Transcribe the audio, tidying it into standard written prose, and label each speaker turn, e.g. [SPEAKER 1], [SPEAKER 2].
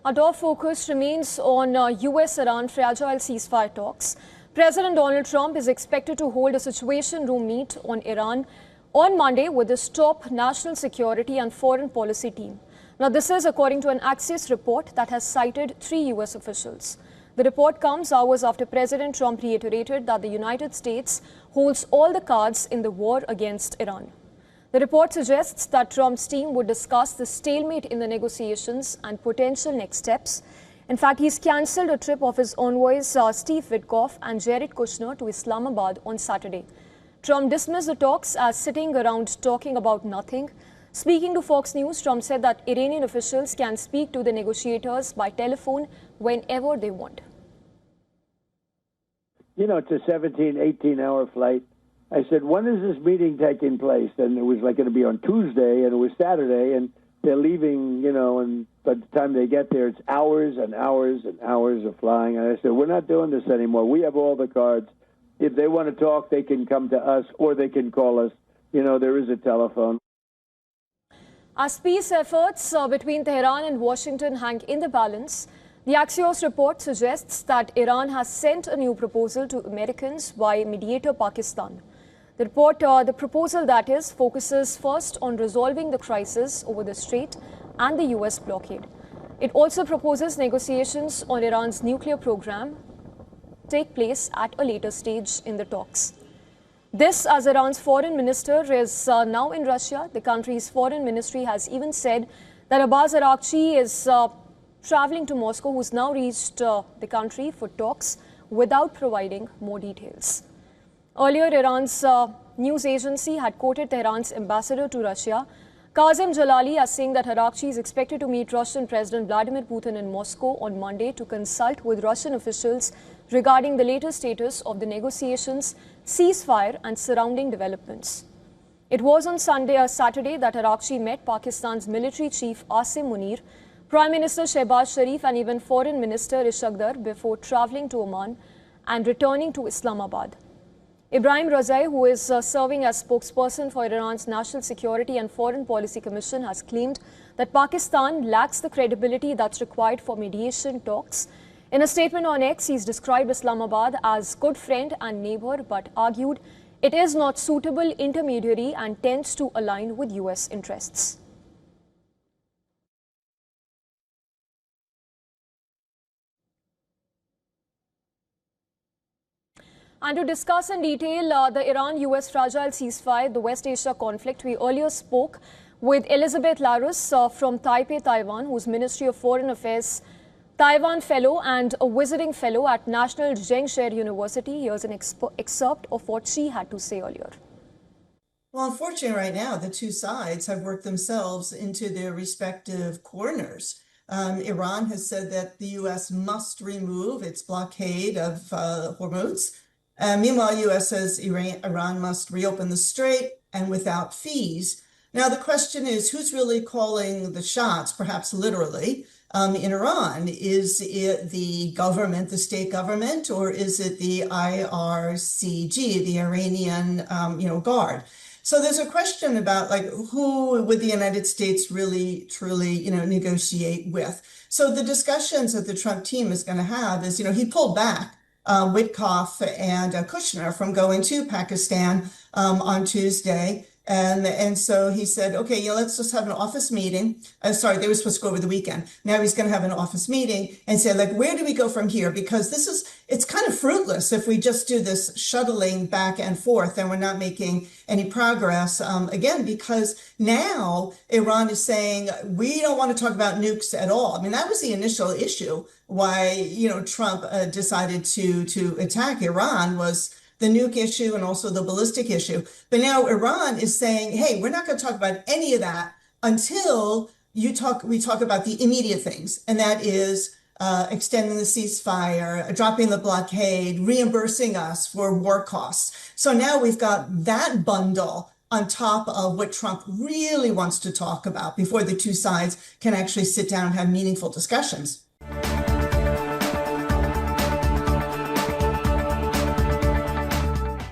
[SPEAKER 1] Our top focus remains on US-Iran fragile ceasefire talks. President Donald Trump is expected to hold a Situation Room meet on Iran on Monday with his top national security and foreign policy team. Now, this is according to an Axios report that has cited 3 US officials. The report comes hours after President Trump reiterated that the United States holds all the cards in the war against Iran. The report suggests that Trump's team would discuss the stalemate in the negotiations and potential next steps. In fact, he's cancelled a trip of his envoys Steve Witkoff and Jared Kushner to Islamabad on Saturday. Trump dismissed the talks as sitting around talking about nothing. Speaking to Fox News, Trump said that Iranian officials can speak to the negotiators by telephone whenever they want.
[SPEAKER 2] You know, it's a 17, 18-hour flight. I said, when is this meeting taking place? And it was like going to be on Tuesday, and it was Saturday, and they're leaving, you know, and by the time they get there, it's hours and hours and hours of flying. And I said, we're not doing this anymore. We have all the cards. If they want to talk, they can come to us or they can call us. You know, there is a telephone.
[SPEAKER 1] As peace efforts between Tehran and Washington hang in the balance, the Axios report suggests that Iran has sent a new proposal to Americans via mediator Pakistan. The proposal that is, focuses first on resolving the crisis over the strait and the US blockade. It also proposes negotiations on Iran's nuclear program take place at a later stage in the talks. This, as Iran's foreign minister is now in Russia. The country's foreign ministry has even said that Abbas Araghchi is traveling to Moscow, who's now reached the country for talks without providing more details. Earlier, Iran's news agency had quoted Tehran's ambassador to Russia, Qasem Jalali, as saying that Araghchi is expected to meet Russian President Vladimir Putin in Moscow on Monday to consult with Russian officials regarding the latest status of the negotiations, ceasefire and surrounding developments. It was on Saturday that Araghchi met Pakistan's military chief Asim Munir, Prime Minister Shehbaz Sharif and even Foreign Minister Ishaqdar before travelling to Oman and returning to Islamabad. Ibrahim Razai, who is serving as spokesperson for Iran's National Security and Foreign Policy Commission, has claimed that Pakistan lacks the credibility that's required for mediation talks. In a statement on X, he's described Islamabad as good friend and neighbor, but argued it is not suitable intermediary and tends to align with US interests. And to discuss in detail the Iran-US fragile ceasefire, the West Asia conflict, we earlier spoke with Elizabeth Larus from Taipei, Taiwan, who's Ministry of Foreign Affairs Taiwan Fellow and a visiting fellow at National Zhengshe University. Here's an excerpt of what she had to say earlier.
[SPEAKER 3] Well, unfortunately, right now, the two sides have worked themselves into their respective corners. Iran has said that the U.S. must remove its blockade of Hormuz. Meanwhile, U.S. says Iran must reopen the strait and without fees. Now, the question is, who's really calling the shots, perhaps literally, in Iran? Is it the government, the state government, or is it the IRGC, the Iranian, Guard? So there's a question about, like, who would the United States really, truly, negotiate with? So the discussions that the Trump team is going to have is, he pulled back Witkoff and Kushner from going to Pakistan on Tuesday. And so he said, okay, let's just have an office meeting. Sorry, they were supposed to go over the weekend. Now he's going to have an office meeting and say, like, where do we go from here? Because it's kind of fruitless if we just do this shuttling back and forth and we're not making any progress. Again, because now Iran is saying, we don't want to talk about nukes at all. I mean, that was the initial issue why, Trump decided to attack Iran was the nuke issue and also the ballistic issue. But now Iran is saying, hey, we're not going to talk about any of that until we talk about the immediate things. And that is extending the ceasefire, dropping the blockade, reimbursing us for war costs. So now we've got that bundle on top of what Trump really wants to talk about before the two sides can actually sit down and have meaningful discussions.